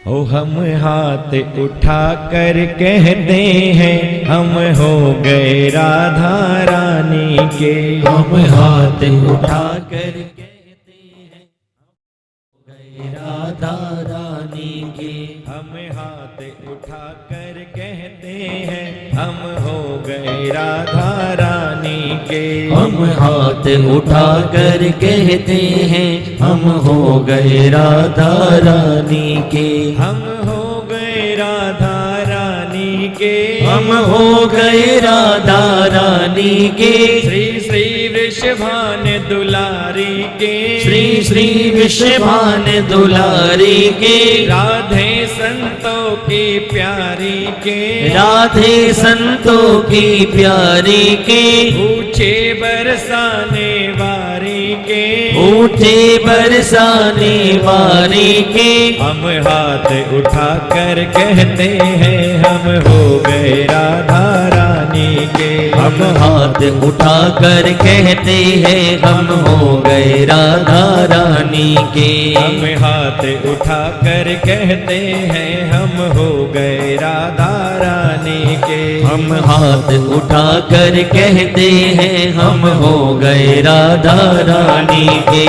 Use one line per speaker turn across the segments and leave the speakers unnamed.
ओ हम हाथ उठा कर कहते हैं हम हो गए राधा रानी के।
हम हाथ उठा कर कहते हैं राधा रानी के।
हम हाथ उठा कर कहते हैं हम हो गए राधा रानी के।
हम हाथ उठा कर कहते हैं हम हो गए राधा रानी के।
हम हो गए राधा रानी के।
हम हो गए राधा रानी के।
श्री श्री वृषभान दुलारी के।
श्री श्री वृषभान दुलारी के।
राधे संतों की प्यारी के।
राधे संतों की प्यारी के।
ऊंचे बरसाने वारी के।
ऊंचे बरसाने वारी के।
हम हाथ उठा कर कहते हैं हम हो गए राधा रानी के।
हम हाथ उठा कर कहते हैं हम हो गए राधा रानी के।
हम हाथ उठा कर कहते हैं हम हो गए राधा रानी के।
हम हाथ उठा कर कहते हैं हम हो गए राधा रानी के।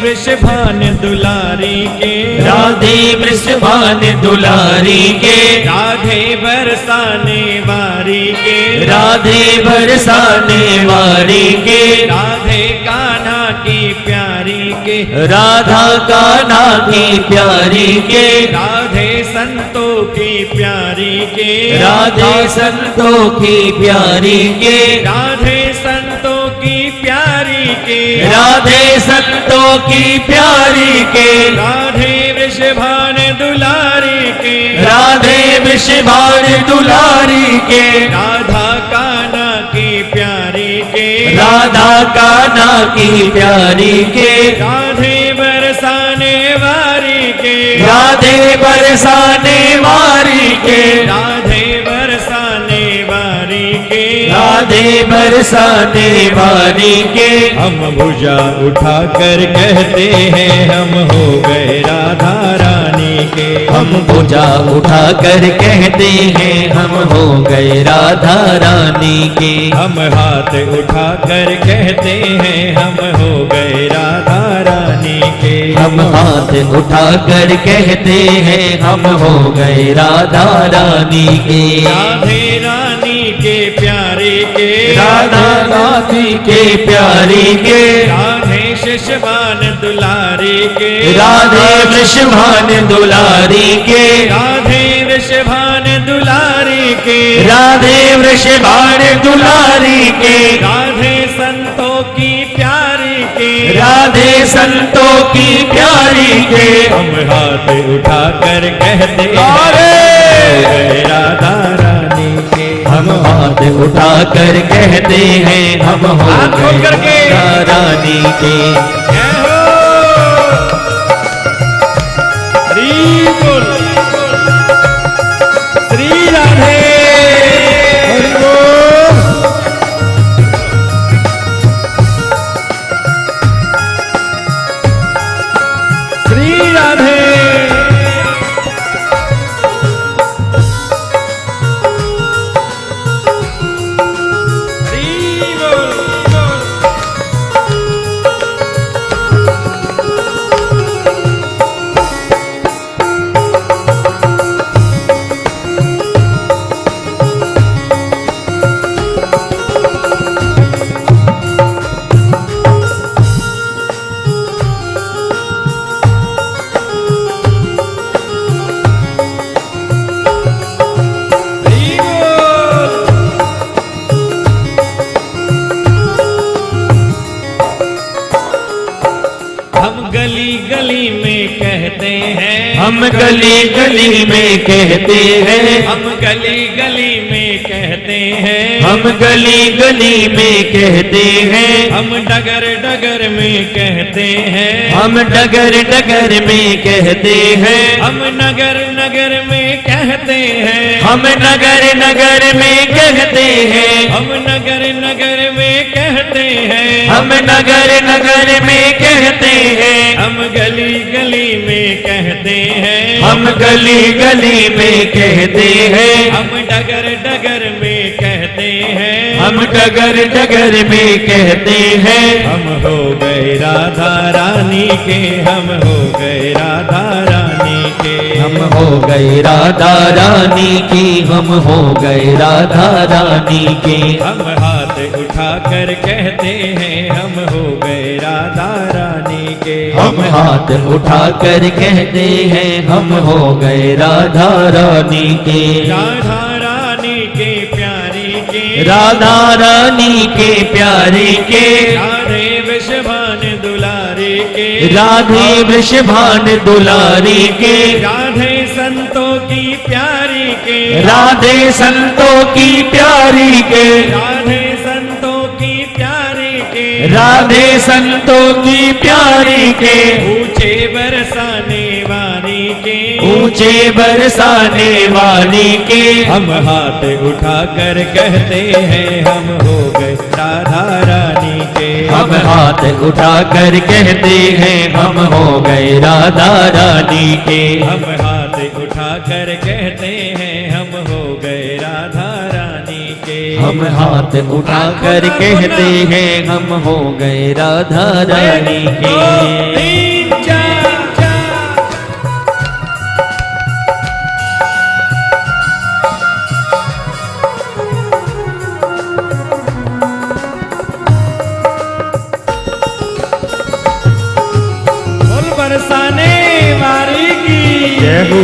वृषभान दुलारी के।
राधे वृषभान दुलारी के।
राधे बरसाने वारी के।
राधे बरसाने वारी के।
राधे कान्हा की प्यारी के।
राधा कान्हा की प्यारी के।
राधे संतों की प्यारी के।
राधे संतों की प्यारी के।
राधे संतों की प्यारी के।
राधे संतों की प्यारी के।
राधे वृषभान दुलारी के।
राधे वृषभान दुलारी के।
राधा कान्हा की प्यारी के।
राधा कान्हा की प्यारी के।
राधे बरसाने वारी के।
राधे बरसाने वारी के।
राधे बरसाने वारी के।
राधे बरसाने वारी के।
हम भुजा उठा कर कहते हैं हम हो गए राधा रानी के।
हम भुजा उठा कर कहते हैं हम हो गए राधा रानी के।
हम हाथ उठा कर कहते हैं हम हो गए राधा रानी के।
हम हाथ उठा कर कहते हैं हम हो गए राधा रानी के।
राधे रानी के प्यारे के।
राधा रानी के प्यारी के।
राधे वृषभान दुलारी के।
राधे वृषभान दुलारी के।
राधे वृषभान दुलारी के।
राधे वृषभान दुलारी के।
राधे संतों की प्यारी के।
राधे संतों की प्यारी के।
हम हाथ उठा कर कहते हैं राधा रानी के।
हम हाथ उठा कर कहते हैं हम हो गए राधा रानी के।
श्री राधे श्री राधे। गली में कहते हैं,
हम गली गली में कहते हैं,
हम गली गली में कहते हैं,
हम गली गली में कहते हैं,
हम डगर डगर में कहते हैं,
हम डगर डगर में कहते हैं,
हम नगर नगर में कहते हैं,
हम नगर नगर में कहते हैं,
हम नगर नगर में कहते हैं,
हम नगर नगर में कहते हैं,
हम गली गली में कहते हैं,
हम गली गली में कहते हैं,
हम डगर डगर में कहते हैं,
हम डगर डगर में कहते हैं,
हम हो गए राधा रानी के, हम हो गए राधा रानी के,
हम हो गए राधा रानी की, हम हो गए राधा रानी के,
हम हाथ उठाकर कहते हैं, हम हो गए राधा रानी के,
हम हाथ उठाकर कहते हैं, हम हो गए राधा रानी के,
राधा रानी के प्यारी के,
राधा रानी के प्यारे के,
राधे विषभान दुलारी के,
राधे वृषभान दुलारी के,
राधे संतों की प्यारी के,
राधे संतों की प्यारी के,
राधे संतों की प्यारी के,
राधे संतों की प्यारी के,
ऊंचे बरसाने वाली के,
ऊंचे बरसाने वाली के,
हम हाथ उठाकर कहते हैं, हम हो गए राधा रानी के,
हम हाथ उठाकर कहते हैं, हम हो गए राधा रानी के,
हम हाथ उठाकर कहते हैं, हम हो गए राधा रानी के,
हम हाथ उठाकर कहते हैं, हम हो गए राधा रानी के,
2 3 4 4 फूल बरसाने वाली की
जय हो।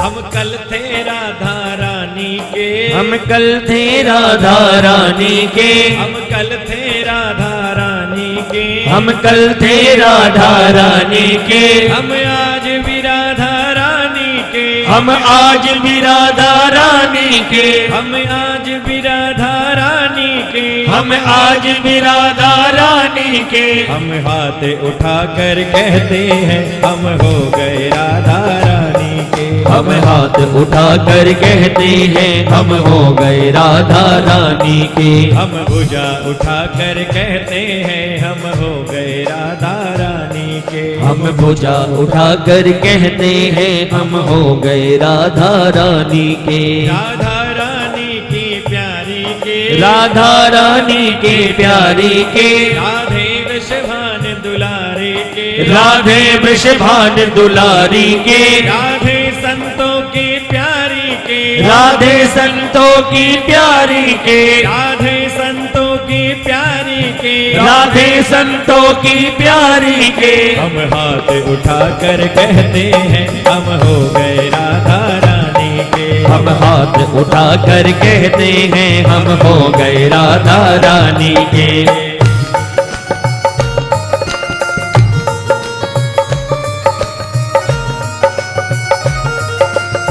हम कल थे राधा रानी के,
हम कल थे राधा रानी के,
हम कल थे राधा रानी के,
हम कल थे राधा रानी के,
हम आज भी राधा रानी के,
हम आज भी राधा रानी के,
हम आज भी राधा रानी के,
हम आज भी राधा रानी के,
हम हाथ उठाकर कहते हैं, हम हो गए राधा रानी के,
हम हाथ उठाकर कहते हैं, हम हो गए राधा रानी के,
हम भुजा उठाकर कहते हैं, हम हो गए राधा रानी के,
हम भुजा उठाकर कहते हैं, हम हो गए राधा रानी के,
राधा रानी की प्यारी के,
राधा रानी के प्यारी के,
राधे विषभान दुलारे के,
राधे वृषभान दुलारी के,
राधे संतों की प्यारी के,
राधे संतों की प्यारी के,
राधे संतों की प्यारी के,
राधे संतों की प्यारी के,
हम हाथ उठाकर कहते हैं, हम हो गए राधा रानी के,
हम हाथ उठाकर कहते हैं, हम हो गए राधा रानी के,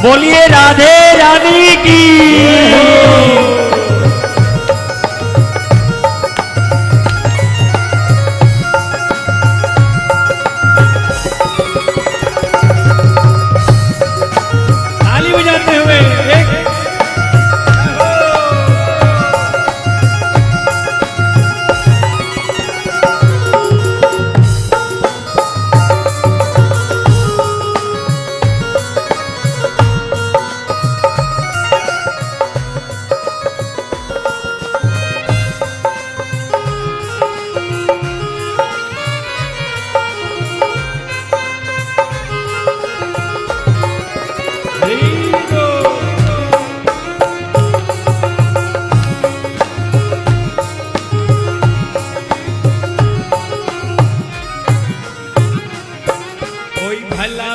बोलिए राधे रानी की।
ताली बजाते हुए एक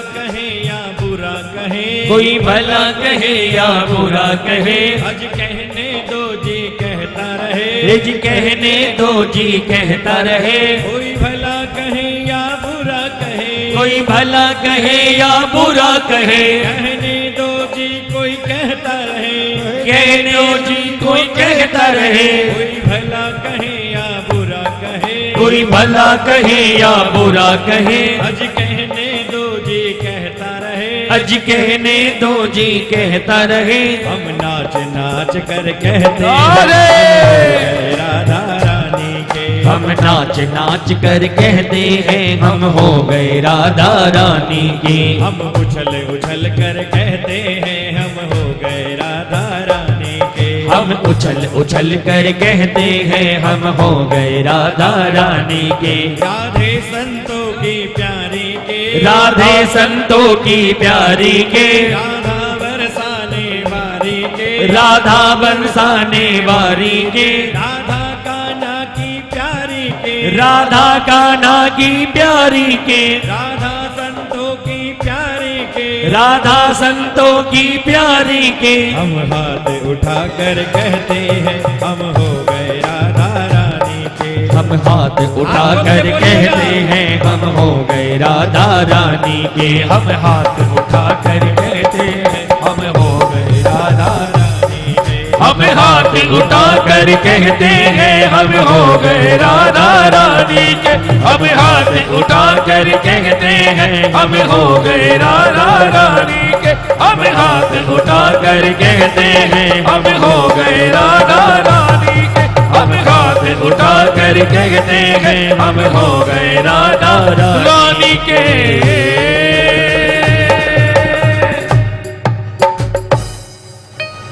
कहे या बुरा कहे,
कोई भला कहे या बुरा कहे,
अज कहने दो जी कहता रहे,
जी कहने दो जी कहता रहे।
कोई भला कहे या बुरा कहे,
कोई भला कहे या बुरा कहे,
कहने दो जी कोई कहता रहे,
कहने दो जी कोई कहता रहे।
कोई भला कहे या बुरा कहे,
कोई भला कहे या बुरा कहे,
अज कहने दो जी कहता रहे,
अज कहने दो जी कहता रहे।
हम नाच नाच कर कहते
अरे!
हैं राधा रानी के,
हम नाच नाच कर कहते हैं हम हो गए राधा रानी के।
हम उछल उछल कर कहते हैं हम हो गए राधा रानी के,
हम उछल उछल कर कहते हैं हम हो गए राधा रानी के।
राधे संतों की प्यारी के,
राधे संतों की प्यारी के,
राधा बरसाने वारी के,
राधा बरसाने वारी के,
राधा कान्हा की प्यारी के,
राधा कान्हा की प्यारी के,
राधा संतों की प्यारी के,
राधा संतों की प्यारी के।
हम हाथ उठा कर कहते हैं हम हो गए राधा रानी के,
हम हाथ उठा कर कहते हैं हम हो गए राधा रानी के। हम हाथ उठा कर कहते हैं हम हो गए राधा रानी के। हम हाथ उठा कर कहते हैं हम हो गए राधा रानी के। हम हाथ उठा कर कहते हैं हम हो गए राधा रानी के। हम हाथ उठा कर कहते हैं हम हो गए राधा रानी के। हम हाथ उठा कर कहते हैं हम हो गए राधा रानी के।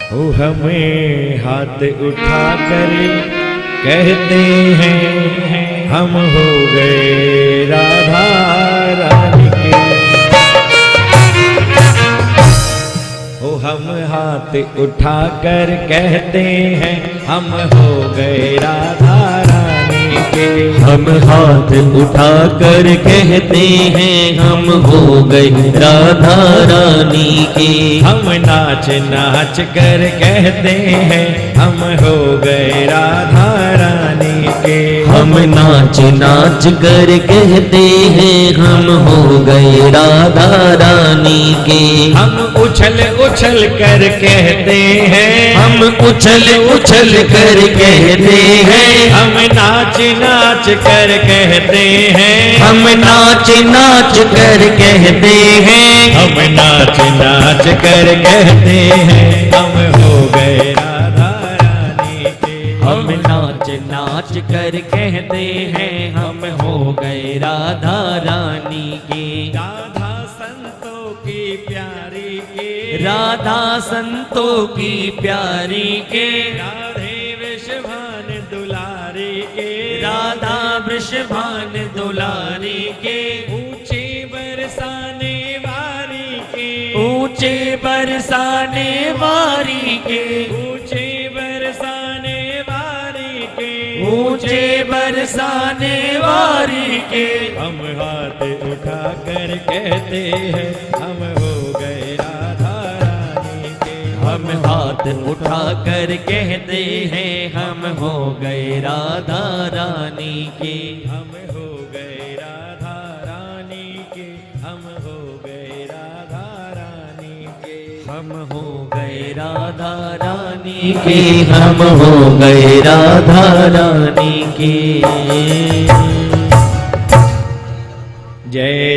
ओ हमें हाथ उठा कर कहते हैं हम हो गए राधा रानी के, ओ हम हाथ उठा कर कहते हैं हम हो गए राधा रानी के।
हम हाथ उठा कर कहते हैं हम हो गए राधा रानी के।
हम नाच नाच कर कहते हैं हम हो गए राधा रानी के।
हम नाच नाच कर कहते हैं हम हो गए राधा रानी के।
हम उछल उछल कर कहते हैं
हम उछल उछल कर कहते हैं।
हम नाच नाच कर कहते हैं
हम नाच नाच कर कहते हैं।
हम नाच नाच कर कहते हैं हम हो गए राधा रानी के।
हम नाच नाच कर कहते हैं हम हो गए राधा रानी के।
राधा संतों की प्यारी के,
राधा संतों की प्यारी के,
राधे विषभान दुलारी के,
राधा वृषभान दुलारी के,
ऊंचे बरसाने वारी के,
ऊंचे बरसाने वारी के,
ऊंचे बरसाने वारी के,
ऊंचे बरसाने वारी के।
हम हाथ उठा कर कहते हैं हम हो गए राधा रानी के।
हम हाथ उठा कर कहते हैं हम हो गए राधा रानी के।
हम हो गए राधा रानी के, हम हो गए राधा रानी के,
हम हो गए राधा रानी के। हम हो गए राधा रानी के।
जय